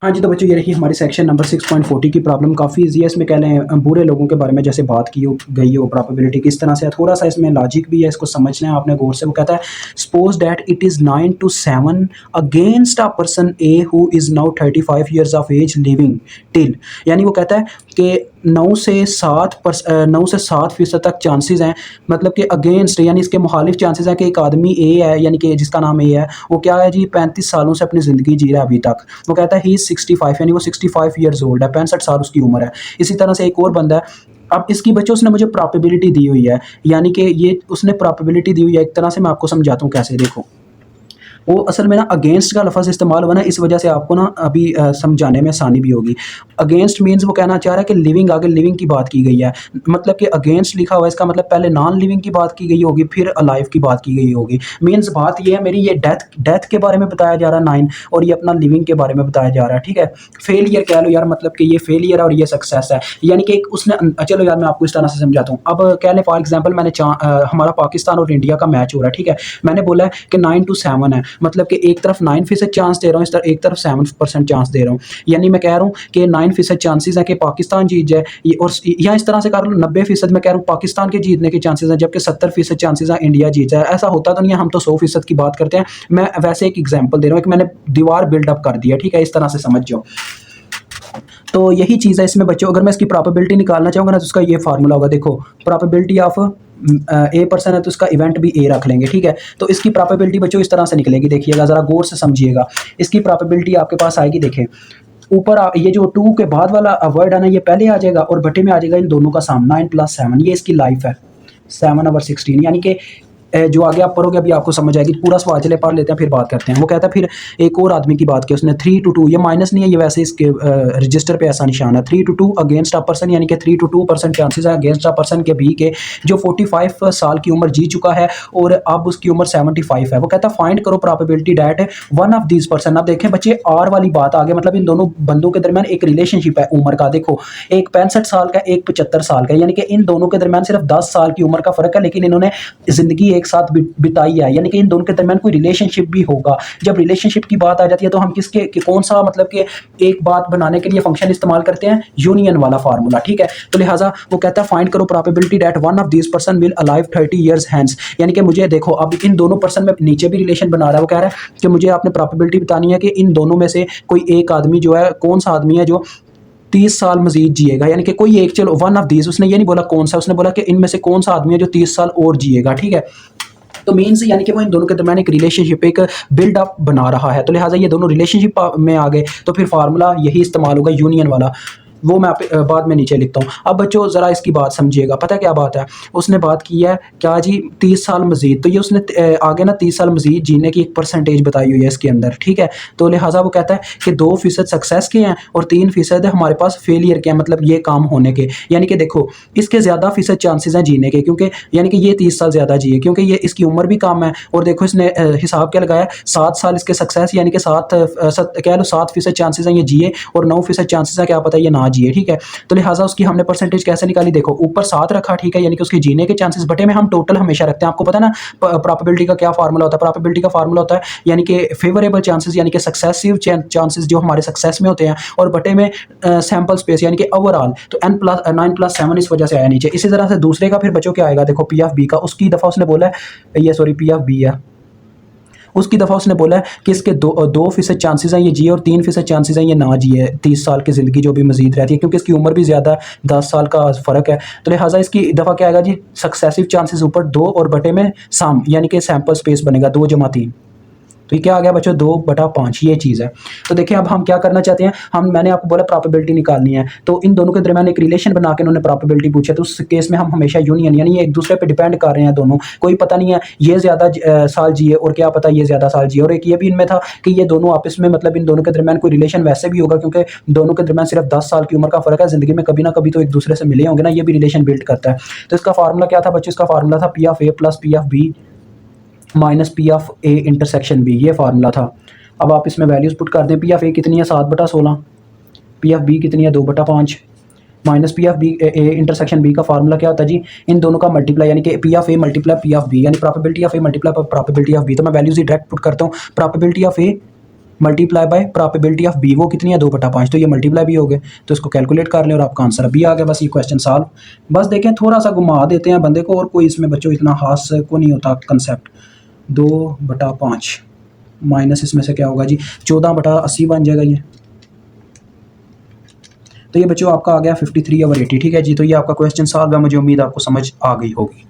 हाँ जी, तो बच्चों ये रही हमारी सेक्शन नंबर 6.40 की प्रॉब्लम काफ़ी ईज़ी है। इसमें कह लें बुरे लोगों के बारे में जैसे बात की गई है वो प्रोबेबिलिटी किस तरह से है, थोड़ा-सा इसमें लॉजिक भी है, इसको समझना है आपने गौर से। वो कहता है suppose that it is 9 to 7 against a person A who is now 35 years of age living till. यानी वो कहता है कि 9 से 7% तक चांसेज़ हैं, मतलब कि अगेंस्ट यानी इसके मुखालिफ चांसेज़ हैं कि एक आदमी ए है, यानी कि जिसका नाम ए है, वो क्या है जी 35 सालों से अपनी ज़िंदगी जी रहा है अभी तक। वो कहता है ही इज़ 65 यानी वो 65 ईयर्स ओल्ड है, 65 साल उसकी उम्र है। इसी तरह से एक और बंदा है। अब इसकी बच्चों उसने मुझे प्रोबेबिलिटी दी हुई है, यानी कि ये उसने प्रोबेबिलिटी दी हुई है, एक तरह से मैं आपको समझाता हूँ कैसे, देखो। वो असल में ना अगेंस्ट का लफ़्ज़ इस्तेमाल हुआ ना, इस वजह से आपको ना अभी समझाने में आसानी भी होगी। अगेंस्ट मीन्स वो कहना चाह रहा है कि लिविंग, आगे लिविंग की बात की गई है। मतलब कि अगेंस्ट लिखा हुआ है, इसका मतलब पहले नॉन लिविंग की बात की गई होगी, फिर अलाइव की बात की गई होगी। मीन्स बात ये है मेरी, ये डेथ डेथ के बारे में बताया जा रहा है 9, और ये अपना लिविंग के बारे में बताया जा रहा है, ठीक है। फेलियर कह लो यार, मतलब कि ये फेलियर है और ये सक्सेस है। यानी कि एक उसने चलो यार मैं आपको इस तरह से समझाता हूँ। अब कह लें फॉर एग्जाम्पल हमारा पाकिस्तान और इंडिया का मैच हो रहा है, ठीक है। मैंने बोला है कि 9 टू 7 है, मतलब कि एक तरफ 9% चांस दे रहा हूँ, इस तरफ एक तरफ 7% चांस दे रहा हूँ। यानी मैं कह रहा हूँ कि 9% चांसेस है कि पाकिस्तान जीत जाए, ये और या इस तरह से कर लो 90% मैं कह रहा हूँ पाकिस्तान के जीतने के चांसेस हैं, जबकि 70% चांसेस हैं इंडिया जीत जाए। ऐसा होता तो नहीं है, हम तो 100% की बात करते हैं। मैं वैसे एक एग्जाम्पल दे रहा हूँ कि मैंने दीवार बिल्डअप कर दिया, ठीक है, इस तरह से समझ जाओ। तो यही चीज़ है इसमें बच्चों, अगर मैं इसकी प्रोबेबिलिटी निकालना चाहूँगा ना तो उसका ये फार्मूला होगा, देखो। प्रोबेबिलिटी ऑफ ए पर्सन है तो उसका इवेंट भी ए रख लेंगे, ठीक है। तो इसकी प्रोबेबिलिटी बच्चों इस तरह से निकलेगी, देखिएगा ज़रा गौर से समझिएगा। इसकी प्रोबेबिलिटी आपके पास आएगी, देखें। ऊपर ये जो 2 के बाद वाला वर्ड है ना, ये पहले आ जाएगा और बटे में आ जाएगा इन दोनों का सम, 9 + 7, ये इसकी लाइफ है। 7/16 यानी कि जो आगे आप पढ़ोगे अभी आपको समझ आएगी। पूरा सवाल चले पढ़ लेते हैं, फिर बात करते हैं। वो कहता है फिर एक और आदमी की बात की उसने, 3 टू 2, ये माइनस नहीं है, ये वैसे इसके रजिस्टर पे ऐसा निशान है। 3 टू 2 अगेंस्ट अ पर्सन, यानी कि 3 टू 2% चांसेस है अगेंस्ट अ पर्सन के बी के, जो 45 साल की उम्र जी चुका है और अब उसकी उम्र 75 है। वो कहता है फाइंड करो probability that one of these person. अब देखें बच्चे आर वाली बात आ गई, मतलब इन दोनों बंदों के दरमियान एक रिलेशनशिप है उम्र का। देखो एक 65 साल का, एक 75 साल का, यानी कि इन दोनों के दरमियान सिर्फ 10 साल की उम्र का फर्क है, लेकिन इन्होंने जिंदगी एक साथ बिताई है, यानी कि इन दोनों के दरमियान कोई रिलेशनशिप भी होगा। जब रिलेशनशिप की बात आ जाती है तो हम किसके कि कौन सा, मतलब कि एक बात बनाने के लिए फंक्शन इस्तेमाल करते हैं, यूनियन वाला फार्मूला, ठीक है। तो लिहाजा वो कहता है फाइंड करो probability that one of this person will alive 30 years hence. यानी कि मुझे देखो अब इन दोनों पर्सन में नीचे भी रिलेशन बना रहा है। वो कह रहा है कि मुझे आपने प्रोबेबिलिटी बतानी है कि इन दोनों में से कोई एक आदमी जो है, कौन सा आदमी है जो 30 साल मजीद जिएगा, यानी कि कोई एक, चलो वन ऑफ दीज, उसने ये नहीं बोला कौन सा, उसने बोला कि इनमें से कौन सा आदमी है जो 30 साल और जिएगा, ठीक है। तो मीन्स यानी कि वो इन दोनों के दरमियान एक रिलेशनशिप, एक बिल्डअप बना रहा है। तो लिहाजा ये दोनों रिलेशनशिप में आ गए, तो फिर फार्मूला यही इस्तेमाल होगा, यूनियन वाला। वो मैं बाद में नीचे लिखता हूँ। अब बच्चों ज़रा इसकी बात समझिएगा, पता है क्या बात है। उसने बात की है क्या जी 30 साल मजीद, तो ये उसने आगे ना 30 साल मजीद जीने की एक परसेंटेज बताई हुई है इसके अंदर, ठीक है। तो लिहाजा वो कहता है कि 2% सक्सेस के हैं और 3% हमारे पास फेलियर के हैं, मतलब ये काम होने के। यानी कि देखो इसके ज़्यादा फीसद चांसेस हैं जीने के, क्योंकि यानी कि ये 30 साल ज़्यादा जिए, क्योंकि ये इसकी उम्र भी कम है। और देखो इसने हिसाब क्या लगाया, 7 साल इसके सक्सेस, यानी कि 7 कह लो 7% चांसेस हैं ये जिए, और 9% चांसेस है क्या पता ये ना जिए, ठीक है। तो लिहाजा उसकी हमने परसेंटेज कैसे निकाली, देखो ऊपर 7 रखा, ठीक है, यानी कि उसके जीने के चांसेस, बटे में हम टोटल हमेशा रखते हैं। आपको पता है ना प्रोबेबिलिटी का क्या फार्मूला होता है। प्रोबेबिलिटी का फार्मूला होता है यानी कि फेवरेबल चांसेस, यानी कि सक्सेसिव चांसेस जो हमारे सक्सेस में होते हैं, और बटे में सैंपल स्पेस, यानी कि ओवरऑल। तो 9 + 7 इस वजह से आया नीचे। इसी तरह से दूसरे का फिर बच्चों क्या आएगा, देखो पी ऑफ बी का, उसकी दफ़ा उसने बोला है ये, सॉरी पी ऑफ बी है, उसकी दफ़ा उसने बोला है कि इसके 2% चांसेस हैं ये जिए और 3% चांसेस हैं ये ना जिए 30 साल की ज़िंदगी जो भी मजीद रहती है, क्योंकि इसकी उम्र भी ज़्यादा 10 साल का फ़र्क है। तो लिहाजा इसकी दफ़ा क्या आएगा जी, सक्सेसिव चांसेस ऊपर 2 और बटे में सम, यानी कि सैंपल स्पेस बनेगा 2 × 3। तो ये क्या आ गया बच्चों, 2/5, ये चीज़ है। तो देखिए अब हम क्या करना चाहते हैं, मैंने आपको बोला प्रोबेबिलिटी निकालनी है, तो इन दोनों के दरमियान एक रिलेशन बना के उन्होंने प्रोबेबिलिटी पूछा, तो उस केस में हम हमेशा यूनियन, यानी ये एक दूसरे पे डिपेंड कर रहे हैं दोनों। कोई पता नहीं है ये ज़्यादा साल जिए और क्या पता ये ज़्यादा साल जिए, और एक ये भी इनमें था कि ये दोनों आपस में, मतलब इन दोनों के दरमियान कोई रिलेशन वैसे भी होगा, क्योंकि दोनों के दरमियान सिर्फ 10 साल की उम्र का फ़र्क है, ज़िंदगी में कभी ना कभी तो एक दूसरे से मिले होंगे ना, ये भी रिलेशन बिल्ड करता है। तो इसका फार्मूला क्या था बच्चों, इसका फार्मूला था P of A plus P of B minus P of A intersection B, ये फार्मूला था। अब आप इसमें वैल्यूज़ पुट कर दें, पी ऑफ ए कितनी है 7/16, पी ऑफ बी कितनी है 2/5, minus P of B A intersection B का फार्मूला क्या होता है जी, इन दोनों का मल्टीप्लाई, यानी कि P of A multiply P of B, यानी probability of A multiply probability of B. तो मैं वैल्यूज़ ही डायरेक्ट पुट करता हूँ, probability of A multiply by probability of B, वो कितनी है 2/5, तो ये मल्टीप्लाई भी हो गए, तो इसको कैलकुलेट कर लें और आपका आंसर अभी आ गया। बस ये क्वेश्चन सॉल्व। बस देखें थोड़ा सा घुमा देते हैं बंदे को, और कोई इसमें बच्चों इतना हाथ को नहीं होता कंसेप्ट। 2/5 माइनस इसमें से क्या होगा जी, 14/80 बन जाएगा ये। तो ये बच्चों आपका आ गया 53/80। ठीक है जी, तो ये आपका क्वेश्चन सॉल्व है। मुझे उम्मीद आपको समझ आ गई होगी।